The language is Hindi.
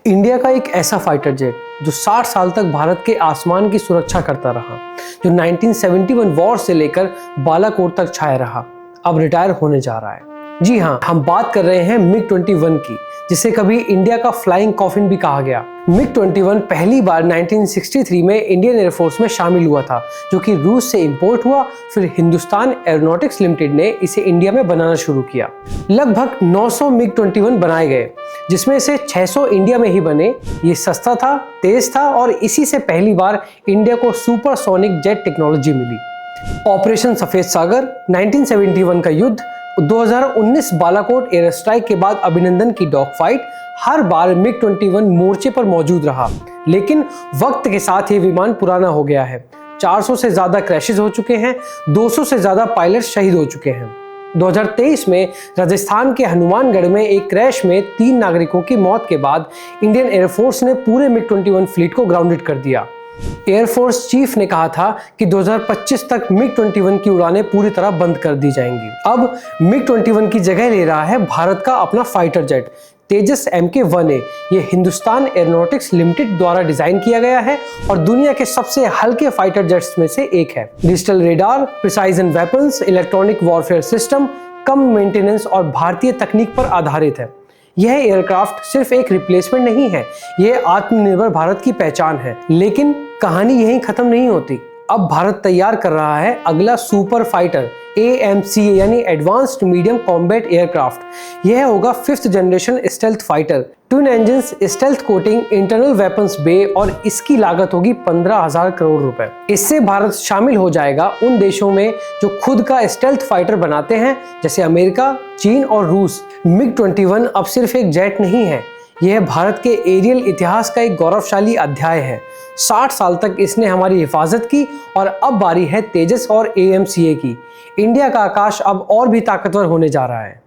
इंडिया का एक ऐसा फाइटर जेट जो 60 साल तक भारत के आसमान की सुरक्षा करता रहा, जो 1971 वॉर से लेकर बालाकोट तक छाया रहा, अब रिटायर होने जा रहा है। जी हाँ, हम बात कर रहे हैं मिग-21 की, जिसे कभी इंडिया का फ्लाइंग कॉफिन भी कहा गया। मिग-21 पहली बार 1963 में इंडियन एयरफोर्स में शामिल हुआ था, जो कि रूस से इंपोर्ट हुआ। फिर हिंदुस्तान एरोनॉटिक्स लिमिटेड ने इसे इंडिया में बनाना शुरू किया। लगभग 900 मिग-21 बनाए गए, जिसमें से 600 इंडिया में ही बने। ये सस्ता था, तेज था और इसी से पहली बार इंडिया को सुपरसोनिक जेट टेक्नोलॉजी मिली। ऑपरेशन सफेद सागर, 1971 का युद्ध, 2019 बालाकोट एयर स्ट्राइक के बाद अभिनंदन की डॉग फाइट, हर बार मिग-21 मोर्चे पर मौजूद रहा। लेकिन वक्त के साथ ये विमान पुराना हो गया है। 400 से ज्यादा क्रैशेस हो चुके हैं, 200 से ज्यादा पायलट शहीद हो चुके हैं। 2023 में राजस्थान के हनुमानगढ़ में एक क्रैश में 3 नागरिकों की मौत के बाद इंडियन एयरफोर्स ने पूरे मिग-21 फ्लीट को ग्राउंडेड कर दिया। एयरफोर्स चीफ ने कहा था कि 2025 तक मिग-21 की उड़ानें पूरी तरह बंद कर दी जाएंगी। अब मिग-21 की जगह ले रहा है भारत का अपना फाइटर जेट तेजस MK-1A। ये हिंदुस्तान एरोनॉटिक्स लिमिटेड द्वारा डिजाइन किया गया है और दुनिया के सबसे हल्के फाइटर जेट्स में से एक है। Digital radar, precision weapons, electronic warfare system, कम मेंटेनेंस और भारतीय तकनीक पर आधारित है। यह एयरक्राफ्ट सिर्फ एक रिप्लेसमेंट नहीं है, यह आत्मनिर्भर भारत की पहचान है। लेकिन कहानी यहीं खत्म नहीं होती। अब भारत तैयार कर रहा है अगला सुपर फाइटर AMCA यानी एडवांस्ड मीडियम कॉम्बैट एयरक्राफ्ट। यह होगा 5th generation stealth fighter, twin engines, stealth coating, internal weapons bay और इसकी लागत होगी 15,000 करोड़ रुपए। इससे भारत शामिल हो जाएगा उन देशों में जो खुद का स्टेल्थ फाइटर बनाते हैं, जैसे अमेरिका, चीन और रूस। मिग-21 अब सिर्फ एक जेट नहीं है, यह भारत के एरियल इतिहास का एक गौरवशाली अध्याय है। 60 साल तक इसने हमारी हिफाजत की और अब बारी है तेजस और AMCA की। इंडिया का आकाश अब और भी ताकतवर होने जा रहा है।